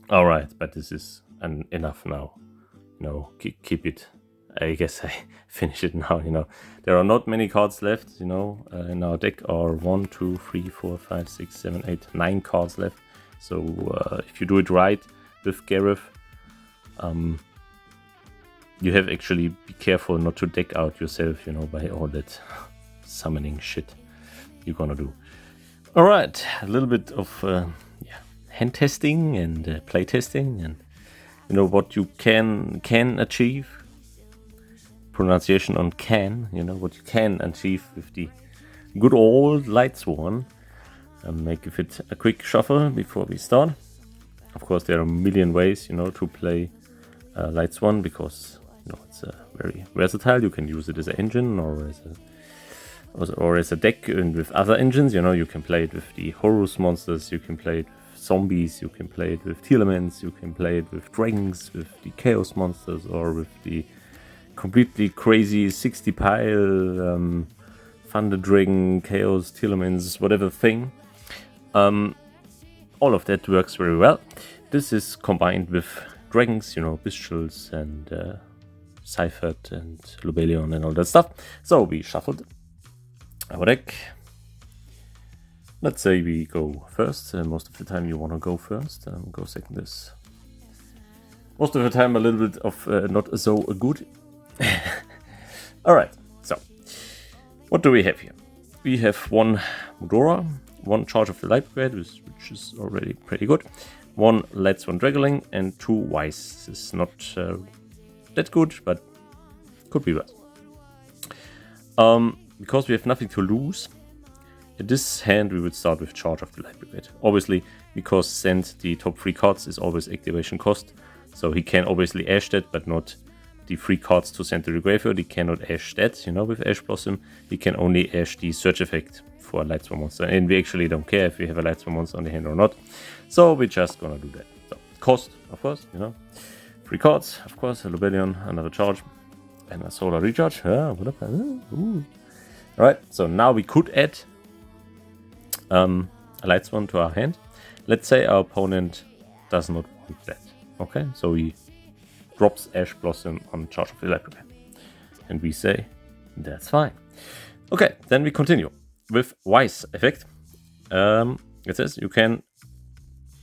All right, but this is enough now. Keep it. I guess I finish it now. There are not many cards left. In our deck are 1, 2, 3, 4, 5, 6, 7, 8, 9 cards left. So if you do it right with Gareth, you have actually be careful not to deck out yourself. By all that summoning shit you're gonna do. All right, a little bit of hand testing and play testing, and what you can achieve. Pronunciation on can, what you can achieve with the good old Lightsworn. Give it a quick shuffle before we start. Of course, there are a million ways, to play Lightsworn, because it's very versatile. You can use it as an engine or as a deck with other engines. You can play it with the Horus monsters, you can play it with zombies, you can play it with Telements, you can play it with dragons, with the Chaos monsters, or with the completely crazy 60 pile Thunder Dragon, Chaos, Telements, whatever thing. All of that works very well. This is combined with dragons, Bestials and Seifert and Lubelion and all that stuff. So we shuffled our deck. Let's say we go first. Most of the time you want to go first. Go second this. Most of the time a little bit of not so good. Alright, so what do we have here? We have one Mudora, one Charge of the Light Brigade, which is already pretty good, one Lightsworn Dragoling, and 2 Wise. This is not that good, but could be worse. Because we have nothing to lose, in this hand we would start with Charge of the Light Brigade. Obviously, because send the top 3 cards is always activation cost, so he can obviously ash that, but not the 3 cards to send to the graveyard. He cannot ash that, with Ash Blossom. He can only ash the search effect for a Lightsworn monster, and we actually don't care if we have a Lightsworn monster on the hand or not. So we're just gonna do that. So cost, of course, 3 cards, of course, a Lubelion, another charge, and a Solar Recharge. Alright, so now we could add a Lightsworn to our hand. Let's say our opponent does not want that. Okay, so he drops Ash Blossom on Charge of the Light Brigade. And we say, that's fine. Okay, then we continue with Wise effect. It says you can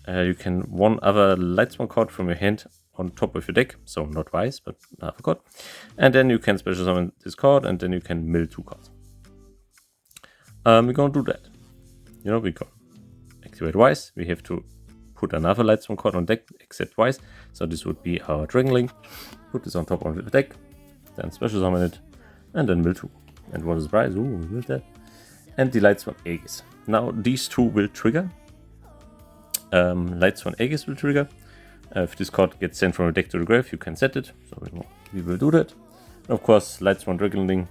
one other Lightsworn card from your hand on top of your deck, so not Wise, but another card. And then you can special summon this card, and then you can mill 2 cards. We're gonna do that. We can activate Wise. We have to put another Lightsworn card on deck except Wise. So this would be our Dragonling. Put this on top of the deck, then special summon it, and then mill 2. And what is the prize? Ooh, we milled that. And the Lightsworn Aegis. Now these 2 will trigger. Lightsworn Aegis will trigger. If this card gets sent from a deck to the grave, you can set it. So we will do that. And of course, Lightsworn Dragonling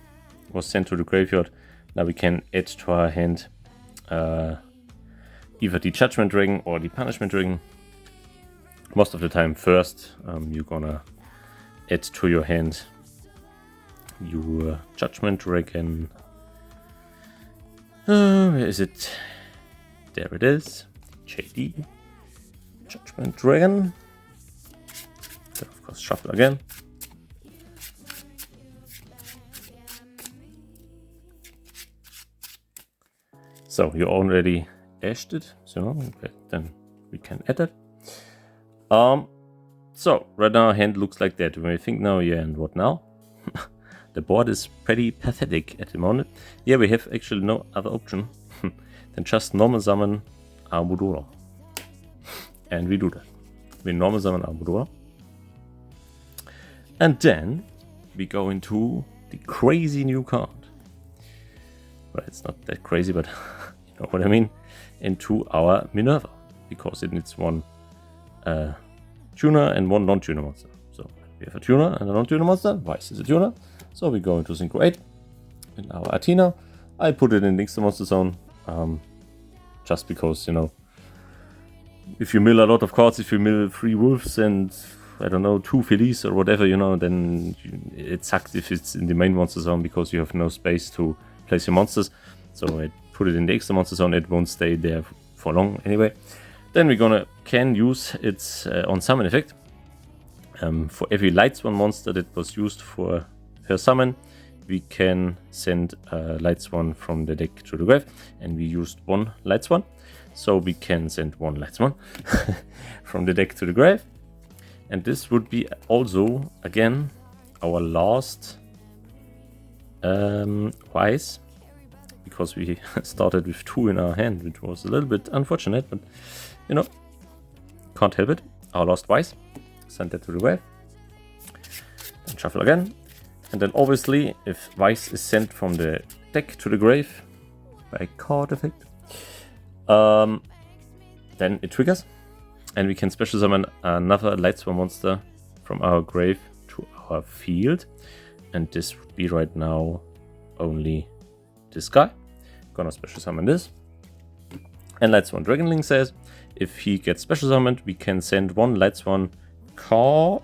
was sent to the graveyard. Now we can add to our hand either the Judgment Dragon or the Punishment Dragon. Most of the time first, you're gonna add to your hand your Judgment Dragon. Where is it? There it is. JD. Judgment Dragon. Then of course shuffle again. So you already ashed it, so then we can add it. So right now our hand looks like that. When we think now, yeah, and what now? The board is pretty pathetic at the moment. Yeah, we have actually no other option than just normal summon our Mudora. And we do that. We normal summon our Mudora. And then we go into the crazy new card. Well, it's not that crazy, but you know what I mean. Into our Minerva, because it needs one tuner and one non-tuner monster. So we have a tuner and a non-tuner monster. Wise is a tuner. So we go into Synchro 8 in our Athena. I put it in the extra monster zone. Just because, if you mill a lot of cards, if you mill 3 wolves and I don't know, 2 Felice or whatever, then it sucks if it's in the main monster zone because you have no space to place your monsters. So I put it in the extra monster zone. It won't stay there for long anyway. Then we're can use its on summon effect. For every Lightsworn monster that was used for her summon, we can send a Lightsworn from the deck to the grave, and we used one Lightsworn, so we can send one Lightsworn from the deck to the grave. And this would be also, again, our last Wise, because we started with 2 in our hand, which was a little bit unfortunate, but you know, can't help it. Our last Wise, send that to the grave, then shuffle again, and then obviously if Wise is sent from the deck to the grave by card effect, then it triggers, and we can special summon another Lightsworn monster from our grave to our field, and this would be right now only this guy. Gonna special summon this. And Lightsworn Dragonling says, if he gets special summoned, we can send one Lightsworn card.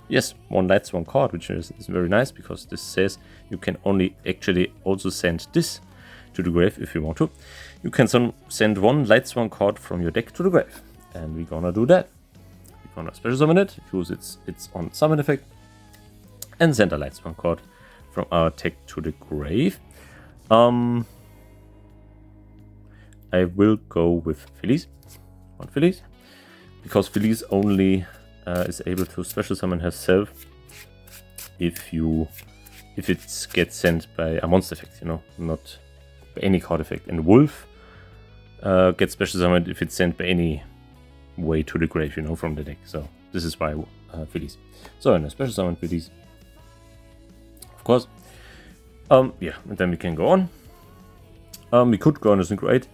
Yes, one Lightsworn card, which is very nice, because this says you can only actually also send this to the grave if you want to. You can send one Lightsworn card from your deck to the grave. And we're gonna do that. We're gonna special summon it, use its on summon effect, and send a Lightsworn card from our deck to the grave. I will go with Felice. One Felice. Because Felice only is able to special summon herself if it gets sent by a monster effect, you know, not by any card effect. And Wolf gets special summoned if it's sent by any way to the grave, you know, from the deck. So this is why Felice. So in a special summon Felice, of course. Yeah, and then we can go on. We could go on a Synchro 8,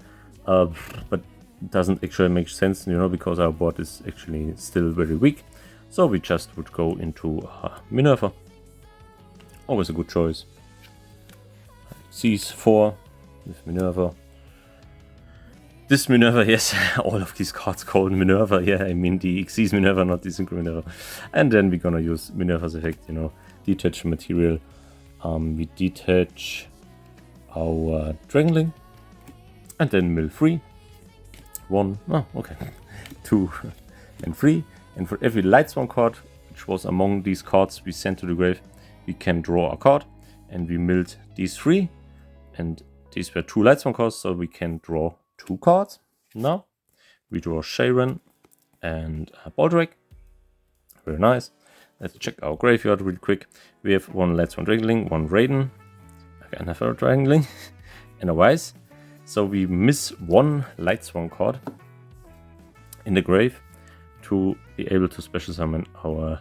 but it doesn't actually make sense, you know, because our board is actually still very weak. So we just would go into Minerva. Always a good choice. Xyz 4 with Minerva. This Minerva, yes, all of these cards called Minerva. Yeah, I mean the Xyz Minerva, not the Synchro Minerva. And then we're gonna use Minerva's effect, you know, detach material. We detach our Dragonling, and then mill 3. 1, oh, okay, 2 and 3. And for every Lightsworn card, which was among these cards we sent to the grave, we can draw a card, and we milled these 3, and these were 2 Lightsworn cards, so we can draw 2 cards. Now we draw Sharon and Baldric. Very nice. Let's check our graveyard real quick. We have 1 Lightsworn Dragonling, 1 Raiden, another Dragonling, and a Wise. So we miss 1 Lightsworn card in the grave to be able to special summon our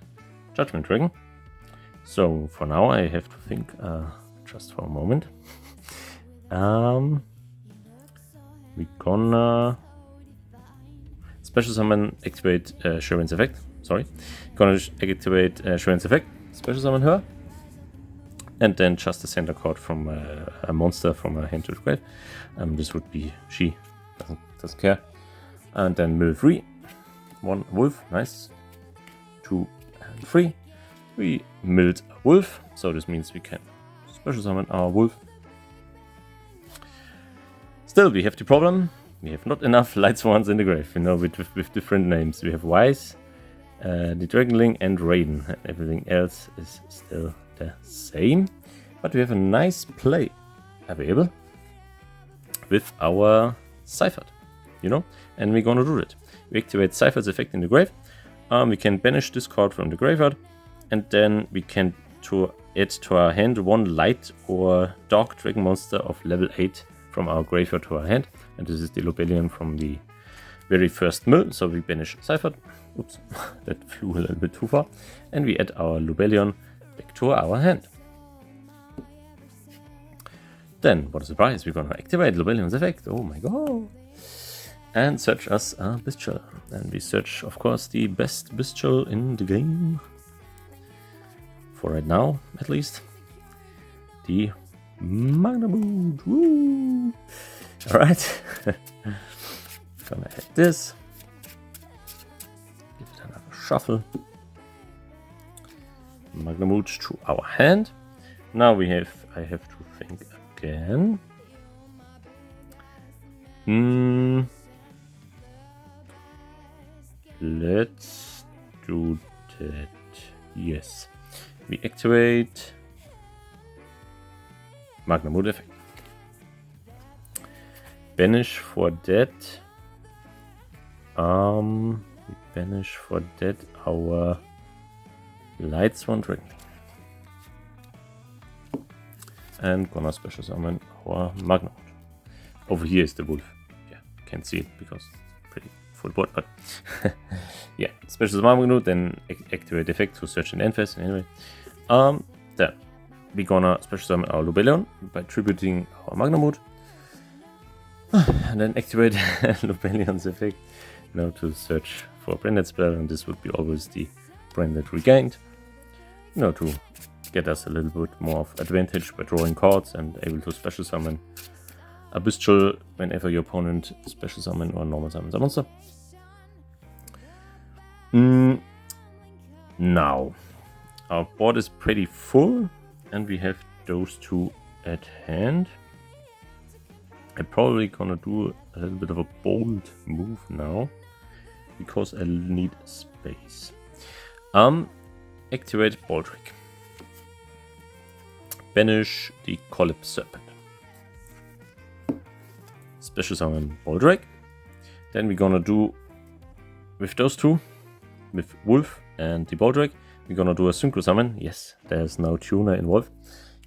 Judgment Dragon. So for now I have to think just for a moment. We're gonna special summon, activate Sharon's effect. Sorry, gonna activate Sharon's effect, special summon her, and then just a center card from a monster from her hand to the grave. This would be she, doesn't care. And then mill 3, 1 wolf, nice. 2 and 3. We milled a wolf, so this means we can special summon our wolf. Still, we have the problem. We have not enough Lightsworns in the grave, you know, with different names. We have Wise, the Dragonling, and Raiden. Everything else is still the same. But we have a nice play available with our Seifert, you know, and we're gonna do it. We activate Seifert's effect in the grave. We can banish this card from the graveyard, and then we can add to our hand 1 light or dark dragon monster of level 8 from our graveyard to our hand. And this is the Lobelion from the very first mill. So we banish Seifert. Oops, that flew a little bit too far. And we add our Lobelion back to our hand. Then, what a surprise, we're gonna activate Lobelion's effect. Oh my god. And search us a bestial. And we search, of course, the best bestial in the game. For right now, at least. The Magnamood. Woo! Alright. Gonna add this. Give it another shuffle. Magnamood to our hand. Now I have to think again. let's do that. Yes. We activate Magna Mode effect. Banish for that. We banish for that our Lightsworn Dragon. And gonna special summon our Magna Mode. Over here is the wolf. Yeah, can't see it because it's pretty full board, but yeah, special summon Magna Mode, then activate effect to search and end phase. Anyway, then we're gonna special summon our Lobelion by tributing our Magna Mode. And then activate Lobelion's effect now to search for a branded spell, and this would be always the branded regained, to get us a little bit more of advantage by drawing cards and able to special summon a Bestial whenever your opponent special summon or normal summons a monster. Now, our board is pretty full and we have those two at hand. I'm probably gonna do a little bit of a bold move now because I need space. Activate Baldric. Banish the Collapse Serpent. Special summon Baldric. Then we're gonna do with those two, with Wolf and the Baldric, we're gonna do a synchro summon. Yes, there's no tuner involved.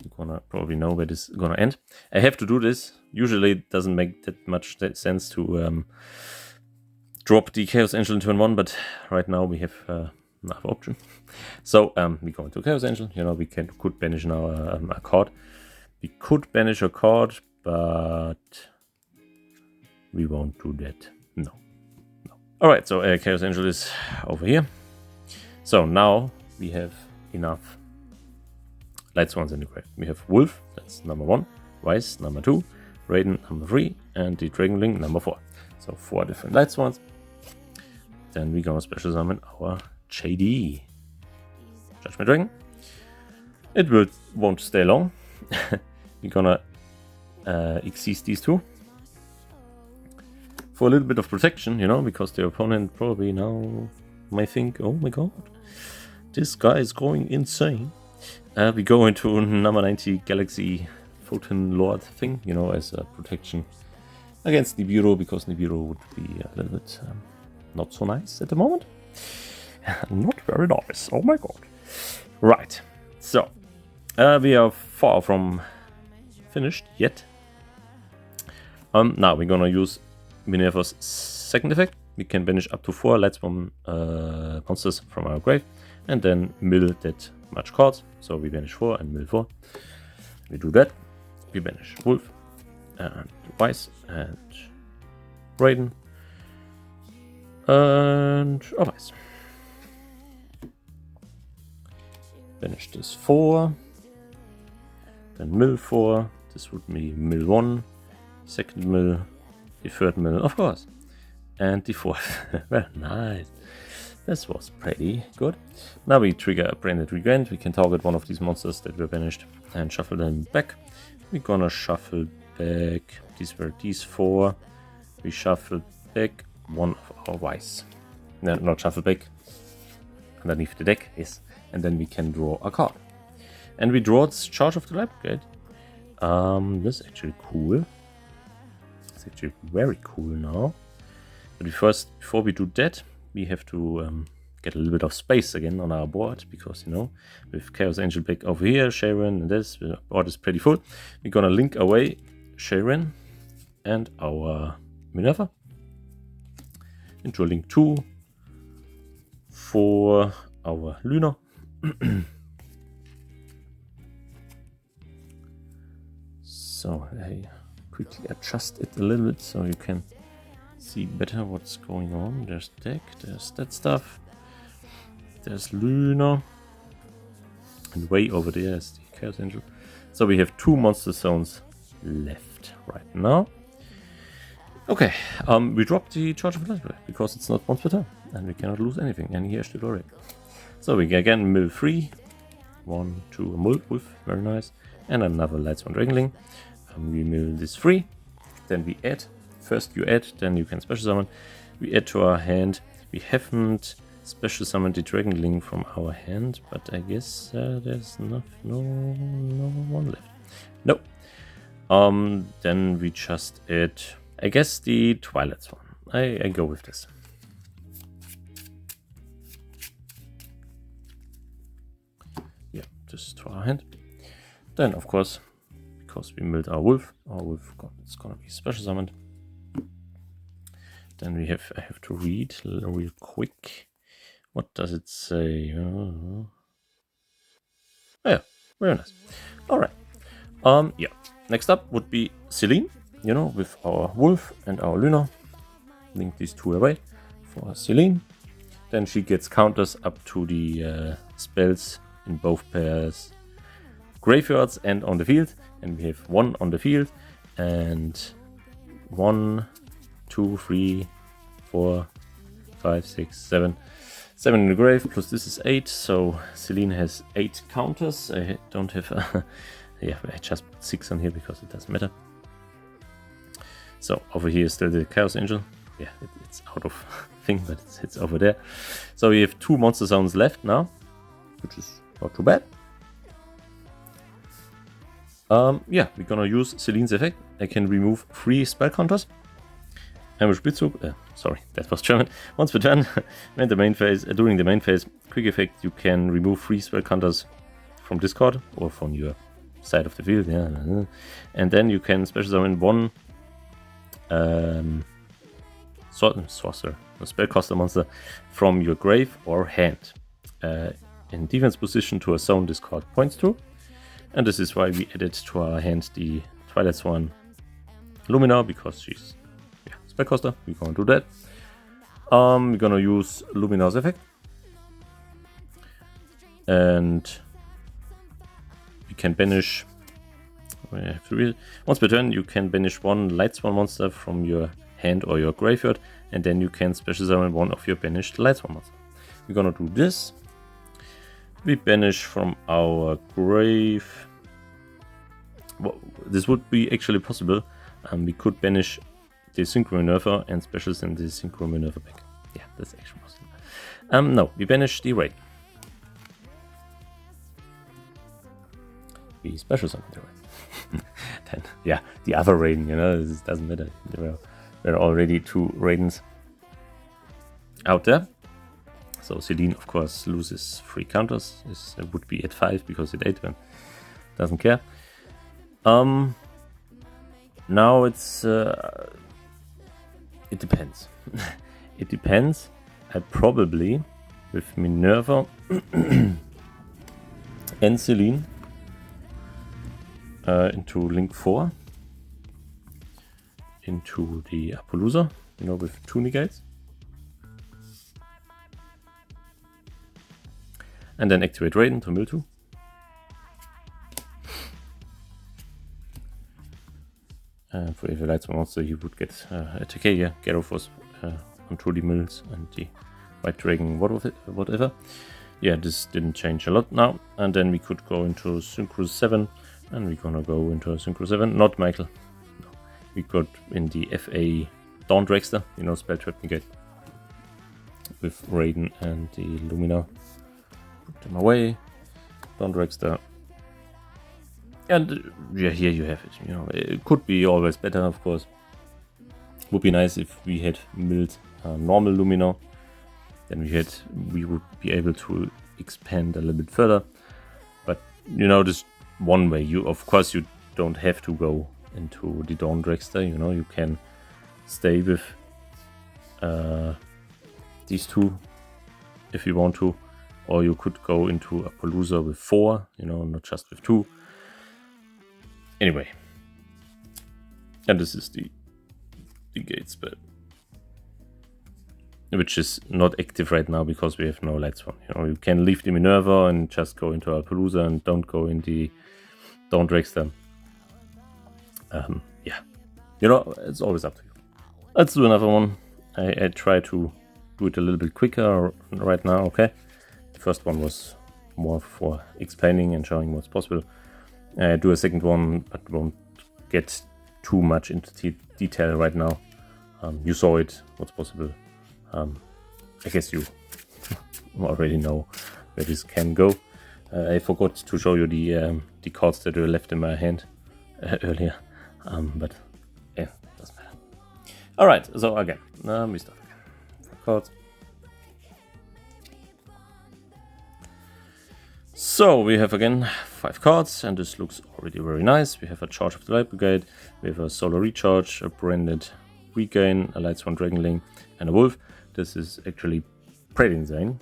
You're gonna probably know where this is gonna end. I have to do this. Usually it doesn't make that much sense to drop the Chaos Angel in turn 1, but right now we have another option. So we go into Chaos Angel. We could banish now a card. We could banish a card, but we won't do that. No. Alright, so Chaos Angel is over here. So now we have enough Lightsworns in the grave. We have Wolf, that's number 1, Weiss, number 2, Raiden, number 3, and the Dragonling, number 4. So 4 different Lightsworns. Then we're gonna special summon our JD, Judgment Dragon. It won't stay long. We're gonna exceed these two for a little bit of protection, because the opponent probably now might think, oh my god, this guy is going insane. We go into number 90 Galaxy Photon Lord thing, as a protection against Nibiru, because Nibiru would be a little bit not so nice at the moment. Not very nice, oh my god. Right, so we are far from finished yet. Now we're gonna use Minerva's second effect. We can banish up to 4 Lightsworn monsters from our grave and then mill that much cards. So we banish 4 and mill 4. We do that. We banish Wolf and Weiss and Raiden and Weiss. Banish this 4. Then mill 4. This would be mill 1. Second mill. The third mill, of course. And the fourth. Very nice. This was pretty good. Now we trigger a branded regrant. We can target one of these monsters that were banished and shuffle them back. We're gonna shuffle back. These were these 4. We shuffle back one of our Weiss. No, not shuffle back. Underneath the deck, yes. And then we can draw a card. And we draw its Charge of the Lightbrigade. This is actually cool. It's actually very cool now. But before we do that, we have to get a little bit of space again on our board, because with Chaos Angel back over here, Sharon and this, the board is pretty full. We're gonna link away Sharon and our Minerva into a link 2 for our Luna. So I quickly adjust it a little bit so you can see better what's going on. There's deck, there's that stuff, there's Luna, and way over there is the Chaos Angel. So we have 2 monster zones left right now. Okay, we drop the Charge of Lightbrigade because it's not once per turn and we cannot lose anything, and here's the already. So we again mill 3, 1, 2, a Wolf, very nice, and another Lightsworn Dragonling. We mill this 3, then we add. First you add, then you can special summon. We add to our hand We haven't special summoned the Dragon Link from our hand, but I guess there's no one left. Nope. Then we just add, I guess, the Lightsworn. I go with this. Yeah, just to our hand. Then, of course, because we milled our wolf it's gonna be special summoned. Then I have to read real quick. What does it say? Oh, yeah, very nice. All right. Yeah. Next up would be Celine. You know, with our wolf and our Luna. Link these two away for Celine. Then she gets counters up to the spells in both pairs, graveyards and on the field. And we have 1 on the field and 1, 2, 3, 4, 5, 6, 7. 7 in the grave, plus this is 8, so Celine has 8 counters. I don't have yeah, I just put 6 on here because it doesn't matter. So over here is still the Chaos Angel. Yeah, it's out of thing, but it's over there. So we have 2 monster zones left now, which is not too bad. Yeah, we're gonna use Celine's effect. I can remove 3 spell counters. Sorry, that was German. Once per turn, during the main phase, quick effect, you can remove 3 spell counters from discard or from your side of the field. Yeah, and then you can special summon 1 sorcerer, a spellcaster monster from your grave or hand in defense position to a zone discard points to. And this is why we added to our hand the Lightsworn Lumina, because she's spellcaster. We're gonna do that. We're gonna use Lumina's effect, and we can banish. Once per turn, you can banish 1 Lightsworn monster from your hand or your graveyard, and then you can special summon 1 of your banished Lightsworn monster. We're gonna do this. We banish from our grave. Well, this would be actually possible. We could banish the Synchro Minerva and special send the Synchro Minerva back. Yeah, that's actually possible. No, we banish the raid. We special summon the raid. Then, yeah, the other raiden, you know, this doesn't matter. There were already 2 raidens out there. So Celine, of course, loses 3 counters. This would be at 5 because it 8 one. Doesn't care. Now it's it depends. It depends. I probably with Minerva and Celine into Link 4 into the Appaloosa, you know, with 2 negates. And then activate Raiden to mill 2. And for every Lightsworn monster, you would get a TK. Yeah, Gyarados was on 2D mills and the White Dragon, whatever. Yeah, this didn't change a lot now. And then we could go into Synchro 7, and we're gonna go into Synchro 7. Not Michael. No. We got in the FA Dawn Dragster, you know, spell trap negate with Raiden and the Lumina. Put them away. Dawn Dragster. And yeah, here you have it. You know, it could be always better, of course. Would be nice if we had milled normal Lumina. Then we would be able to expand a little bit further. But you know, this one way. Of course, you don't have to go into the Dawn Dragster. You know, you can stay with these 2 if you want to, or you could go into Appaloosa with 4. You know, not just with 2. Anyway, and this is the gate spell, which is not active right now because we have no Lightsworn. You know, you can leave the Minerva and just go into Appaloosa and don't go in the Dawn Dragster. Yeah, you know, it's always up to you. Let's do another one. I try to do it a little bit quicker right now. Okay, the first one was more for explaining and showing what's possible. Do a second one, but won't get too much into detail right now. You saw it, what's possible. I guess you already know where this can go. I forgot to show you the cards that were left in my hand earlier, but yeah, doesn't matter. All right, so again, we start again. 5 cards. So we have again 5 cards, and this looks already very nice. We have a Charge of the Light Brigade, we have a Solar Recharge, a Branded Regain, a Lightsworn Dragonling, and a Wolf. This is actually pretty insane.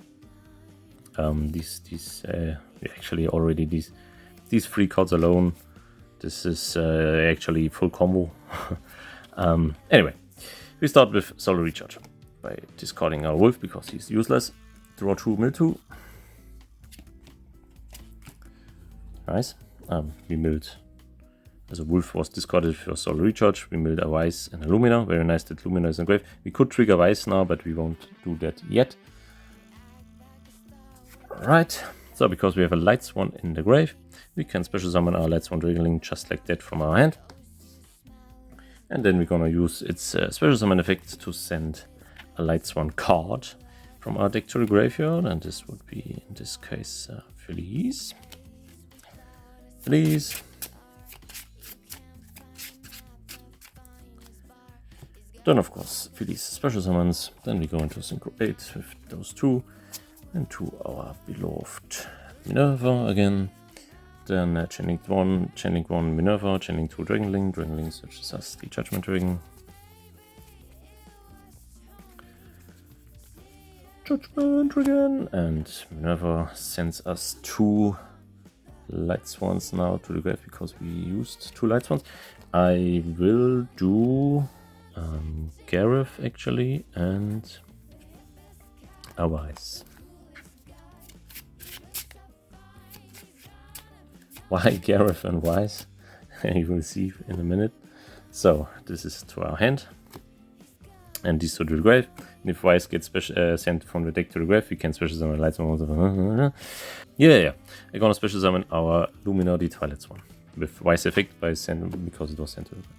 Actually already these 3 cards alone, this is actually full combo. Anyway, we start with Solar Recharge by discarding our Wolf because he's useless. Draw 2, mill 2. Nice. We milled, as a Wolf was discarded for Solar Recharge, we milled a Wise and a Lumina. Very nice that Lumina is in grave. We could trigger Wise now, but we won't do that yet. Alright, so because we have a Lightsworn in the grave, we can special summon our Lightsworn Dragonling just like that from our hand. And then we're gonna use its special summon effect to send a Lightsworn card from our deck to the graveyard, and this would be, in this case, Felice. Felice. Then of course, Felice special summons, then we go into Synchro 8 with those 2. And to our beloved Minerva again. Then Channeling 1 Minerva, Channeling 2 Dragonling searches us the Judgment Ring. Judgment Ring! And Minerva sends us 2 Lightsworns now to the grave because we used 2 Lightsworns. I will do Gareth actually and a Wise. Why Gareth and Wise? You will see in a minute. So this is to our hand, and these to the grave. And if Wise gets sent from the deck to the grave, we can special summon Lightsworn. Yeah. I'm gonna special summon our Lumina, the Twilight Swan, with Wise effect because it was sent to the grave.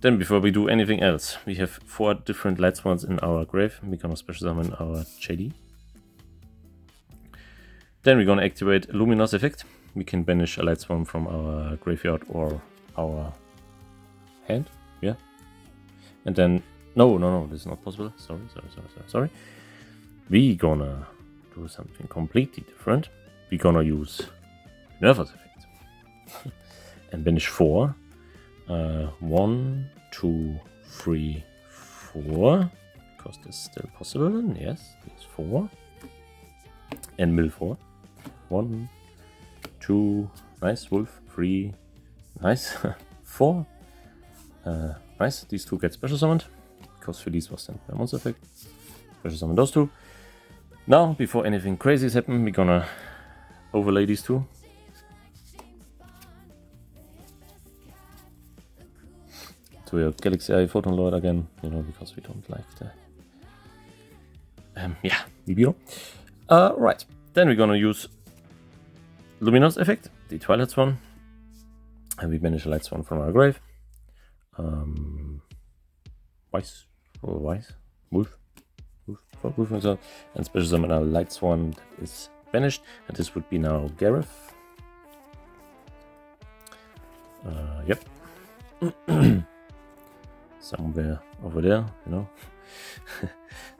Then before we do anything else, we have 4 different Lightsworns in our grave. We're gonna special summon our JD. Then we're gonna activate Lumina's effect. We can banish a Lightsworn from our graveyard or our hand. Yeah. And then no, this is not possible. Sorry. We're gonna do something completely different. We're gonna use Minerva's effect and banish 4. 1, 2, 3, 4. Because that's still possible. Yes, there's 4. And mill 4. 1, 2, nice, Wolf, 3, nice, 4, nice, these 2 get special summoned, because Felice was sent by monster effect, special summon those 2. Now, before anything crazy has happened, we're gonna overlay these 2. To your Galaxy Eye Photon Lord again, because we don't like the, YuGiOh. Right, then we're gonna use Lumina's effect, the Twilight Swan, and we banish a Lightsworn from our grave. Wise, Wolf, and special summon our Lightsworn that is banished, and this would be now Gareth. Yep. Somewhere over there,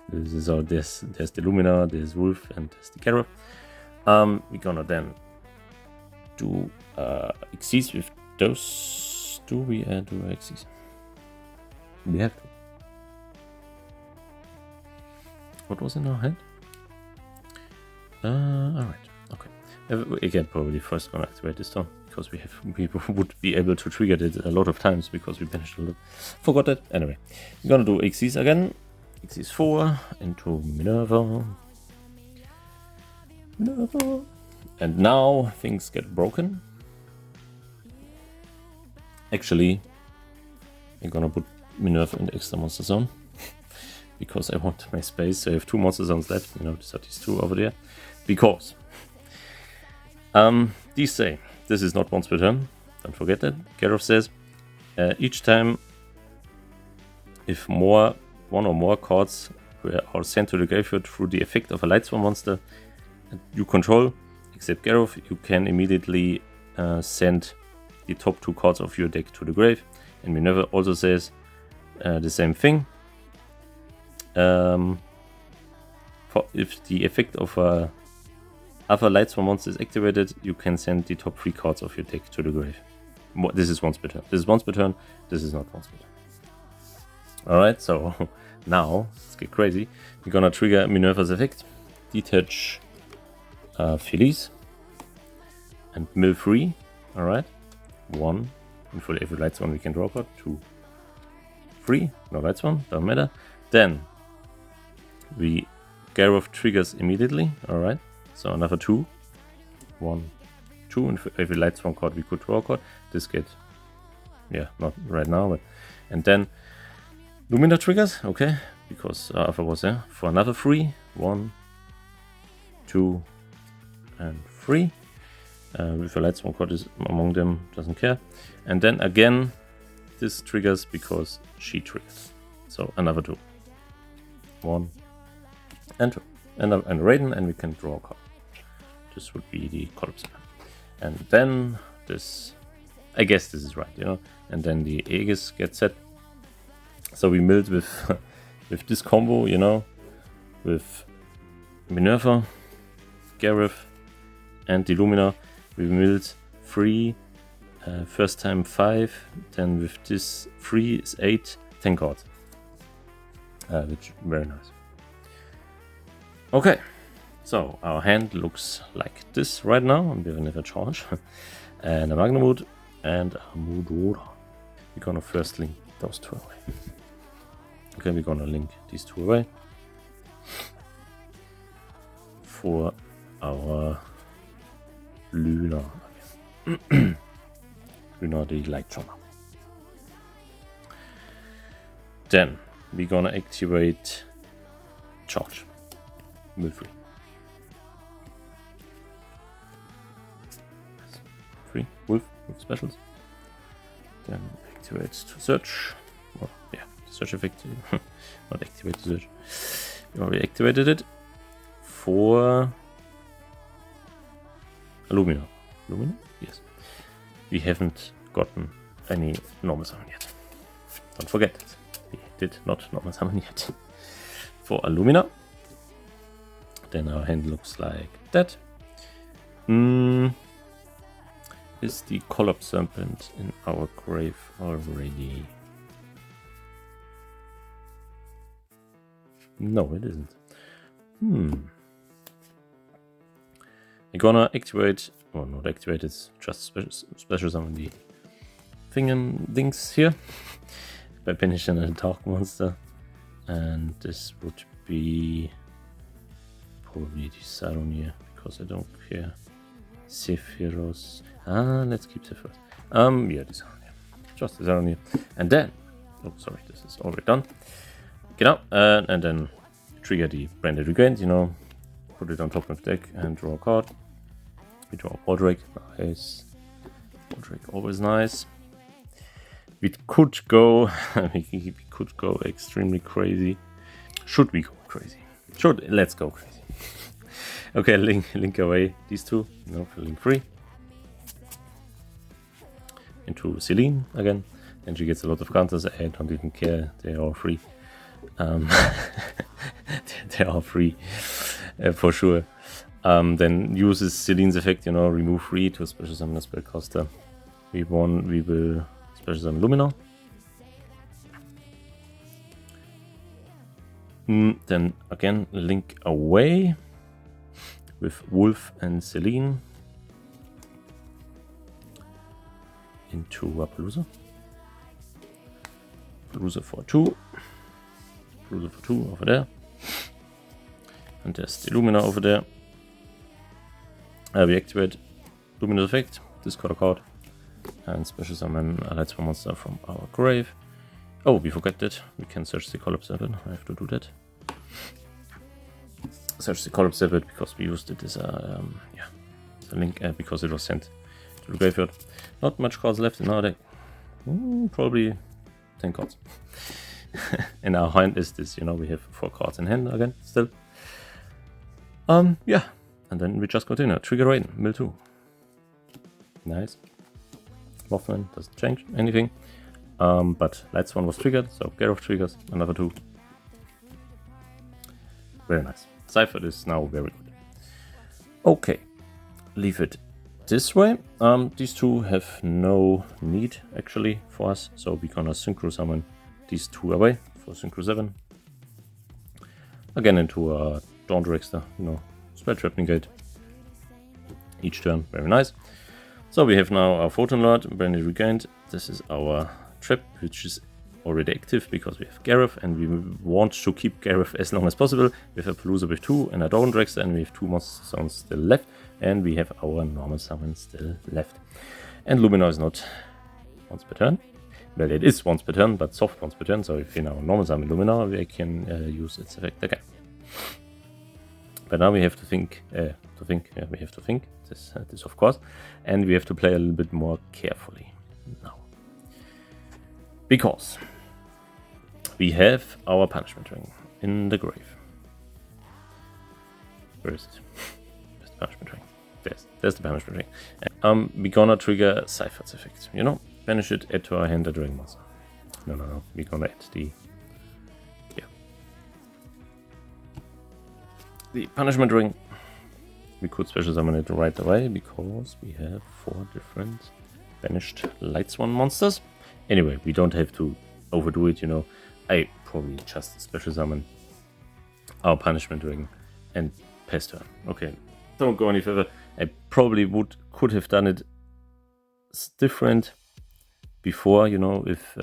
This is all this. There's the Lumina, there's Wolf, and there's the Gareth. We're gonna then do Xyz with those. Do we do Xyz? We have to. What was in our hand? Alright, okay. Again, probably first gonna activate this turn because we would be able to trigger it a lot of times because we banished a lot. Forgot that. Anyway, we're gonna do Xyz again. Xyz 4 into Minerva. And now things get broken. Actually, I'm gonna put Minerva in the extra monster zone because I want my space. So I have 2 monster zones left. These are these 2 over there. Because these say this is not once per turn. Don't forget that. Gareth says each time if one or more cards are sent to the graveyard through the effect of a Lightsworn monster you control, except Gareth, you can immediately send the top 2 cards of your deck to the grave. And Minerva also says the same thing. If the effect of a other Lightsworn monster is activated, you can send the top 3 cards of your deck to the grave. This is once per turn. This is once per turn. This is not once per turn. Alright, so now let's get crazy. We're gonna trigger Minerva's effect. Detach Phillies and mill 3. Alright. 1. And for every Lightsworn we can draw a card. 2. 3. No Lightsworn, doesn't matter. Then Gareth triggers immediately. Alright. So another 2. 1, 2. And for every Lightsworn card we could draw a card. This get, yeah, not right now, but and then Lumina triggers, okay, because Alpha was there for another 3. 1, 2, and 3. If a Lightsworn card is among them, doesn't care. And then again, this triggers because she triggers. So another 2. 1 and 2. And Raiden, and we can draw a card. This would be the Collapse. And then this, I guess this is right, you know. And then the Aegis gets set. So we milled with with this combo, you know, with Minerva, Gareth, and the Lumina. We milled 3, first time 5, then with this 3 is 8, 10 cards. Which very nice. Okay, so our hand looks like this right now. We have another charge, and a Magnamut, and a Mudora. We're gonna first link those 2 away. Okay, we're gonna link these 2 away for our Luna. Luna the Lightsworn. Then we're gonna activate charge. Mill 3. 3 Wolf with specials. Then activate to search. Well, yeah, search effect. Not activate to search. We already activated it for Lumina. Lumina? Yes. We haven't gotten any normal summon yet. Don't forget it. We did not normal summon yet. For Lumina. Then our hand looks like that. Is the Collapse Serpent in our grave already? No, it isn't. I'm gonna activate, well, not activate, it's just special summon the things here by banishing a dark monster, and this would be probably the Saronir because I don't care. Sephiroth. Let's keep Sephiroth. Yeah, the Saronir. Just the Saronir. And then, oh, sorry, this is already done. Get out, and then trigger the Branded Regained, you know, put it on top of the deck and draw a card. We draw a Pordrake, nice. Pordrake, always nice. We could go, we could go extremely crazy. Should we go crazy? Let's go crazy. Okay, link away these 2, you know, for link 3. Into Celine again, and she gets a lot of counters. I don't even care, they're all free. They are free for sure. Then uses Celine's effect, you know, remove 3 to special summon a spellcaster. We will special summon Lumina. Then again link away with Wolf and Celine into Appaloosa. Appaloosa for 2. Appaloosa for 2 over there. And there's the Lumina over there. We activate Lumina's effect, discard a card, and special summon a Lightsworn monster from our grave. Oh, we forgot that. We can search the Collapse Serpent. I have to do that. Search the Collapse Serpent because we used it as a link because it was sent to the graveyard. Not much cards left in our deck. Probably 10 cards. in our hand is this, you know, we have 4 cards in hand again, still. Yeah, and then we just continue. Trigger Raiden, mill 2. Nice. Mothman doesn't change anything. But Lightsworn was triggered, so Gareth triggers, another 2. Very nice. SiCaTra is now very good. Okay, leave it this way. These 2 have no need actually for us, so we're gonna synchro summon these 2 away for synchro 7. Again into a Dawn Dragster, you know, spell trap negate. Each turn, very nice. So we have now our Photon Lord, Brandy regained. This is our trap, which is already active because we have Gareth and we want to keep Gareth as long as possible. We have a Palooza with 2 and a Dawn Dragster, and we have 2 monster summons still left, and we have our normal summon still left. And Luminor is not once per turn. Well, it is once per turn, but soft once per turn, so if you now normal summon Luminor, we can use its effect again. But now we have to think, this of course, and we have to play a little bit more carefully now. Because we have our punishment ring in the grave. Where is it? Where's the punishment ring? There's the punishment ring. We're gonna trigger SiCaTra's effect. You know, banish it, add to our hand a dragon monster. No. We're gonna add the punishment ring. We could special summon it right away because we have 4 different banished Lightsworn monsters. Anyway, we don't have to overdo it, you know. I probably just special summon our punishment ring and pass turn. Okay, don't go any further. I probably could have done it different before, you know, if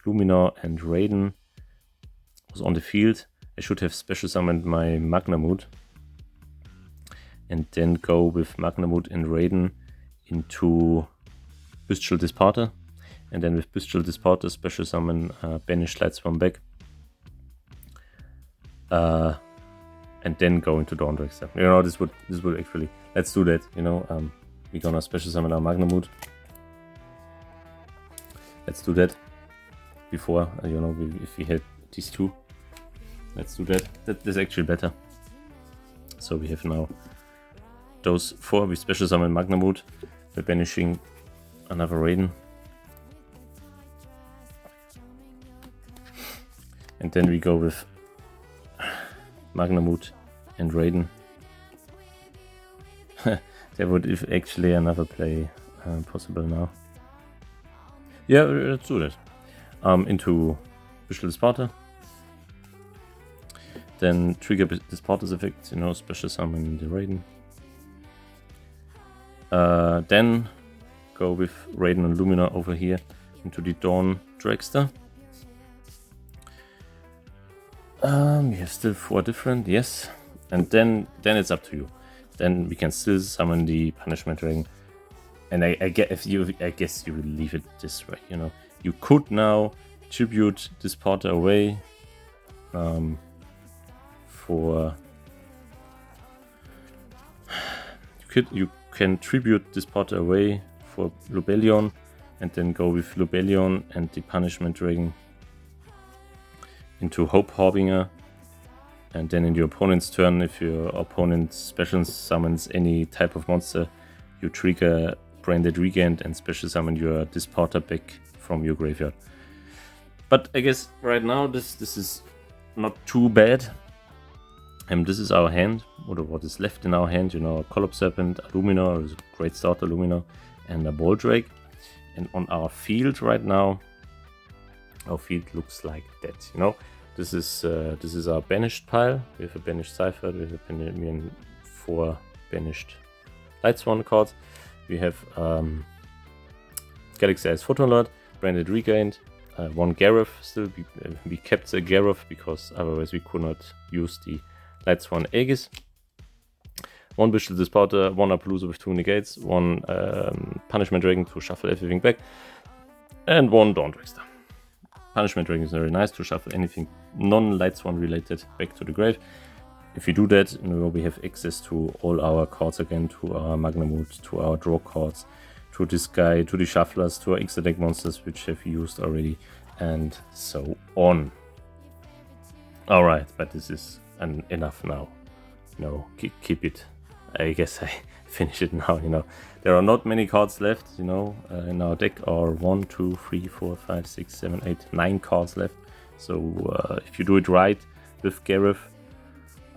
Luminor and Raiden was on the field. I should have special summoned my Magnamut and then go with Magnamut and Raiden into Bestial Disparter, and then with Bestial Disparter special summon Banished Lightsworn back, and then go into Dawn Dragster. You know, this would actually, let's do that. You know, we're gonna special summon our Magnamut. Let's do that before, you know, if we had these 2. Let's do that. That's actually better. So we have now those 4. We special summon Magnamut. We're banishing another Raiden. And then we go with Magnamut and Raiden. There would actually another play possible now. Yeah, let's do that. Into Bestial Disparter. Then trigger Disparter's effect, you know, special summon the Raiden. Then go with Raiden and Luminor over here into the Dawn Dragster. We have still 4 different, yes. And then it's up to you. Then we can still summon the punishment ring. And I guess you will leave it this way, you know. You could now tribute Disparter away. You can tribute Disparter away for Lobelion, and then go with Lobelion and the punishment ring into Hope Harbinger, and then in your opponent's turn, if your opponent special summons any type of monster, you trigger Branded Regained and special summon your Disparter back from your graveyard. But I guess right now this is not too bad. This is our hand, or what is left in our hand, you know, a Collop Serpent, a Luminor, a Great Starter Luminor, and a Ball Drake. And on our field right now, our field looks like that, you know. This is our banished pile. We have a banished SiCaTra, we have 4 banished Lightsworn cards. We have Galaxy Eyes Photon Lord, Branded Regained, 1 Gareth still. We kept the Gareth because otherwise we could not use the Lightsworn Aegis. 1 Bestial Disparter, 1 Palooza with 2 negates, 1 Punishment Dragon to shuffle everything back, and 1 Dawn Dragster. Punishment Dragon is very nice to shuffle anything non-Lightsworn related back to the grave. If you do that, you know, we have access to all our cards again, to our Magnamut, to our draw cards, to this guy, to the shufflers, to our extra deck monsters which have used already, and so on. Alright, but this is enough now. Keep it. I guess I finish it now, There are not many cards left, in our deck are 1, 2, 3, 4, 5, 6, 7, 8, 9 cards left. So if you do it right with Gareth,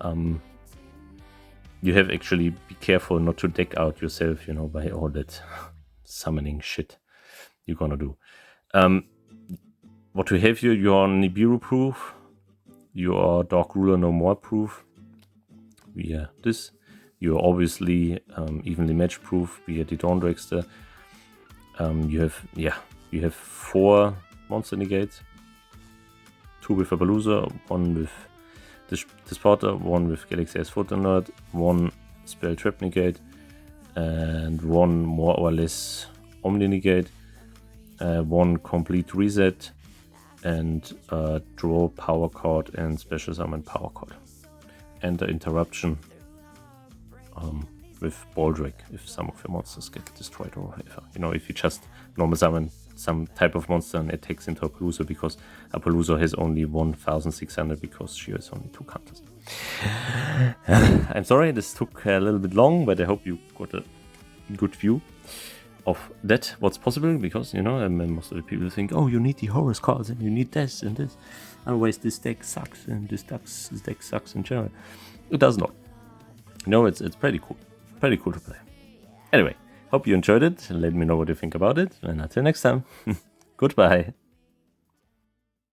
you have actually be careful not to deck out yourself, by all that summoning shit you're gonna do. What we have here, you are Nibiru proof, you are Dark Ruler No More proof, via this. You're obviously evenly match proof via the Dawn Dragster. You have 4 monster negates, 2 with Appaloosa, 1 with Disparter, 1 with Galaxy S Photon Nerd, 1 Spell Trap negate, and 1 more or less Omni negate, 1 complete reset, and draw power card and special summon power card. And the interruption with Baldrake if some of your monsters get destroyed or whatever. If you just normal summon some type of monster and attacks into Appaloosa, because Appaloosa has only 1600 because she has only 2 counters. I'm sorry this took a little bit long, but I hope you got a good view of that, what's possible, because most of the people think, oh, you need the Horus cards and you need this and this, otherwise this deck sucks and this deck sucks in general. It does not. It's pretty cool to play. Anyway, hope you enjoyed it. Let me know what you think about it, and until next time, goodbye.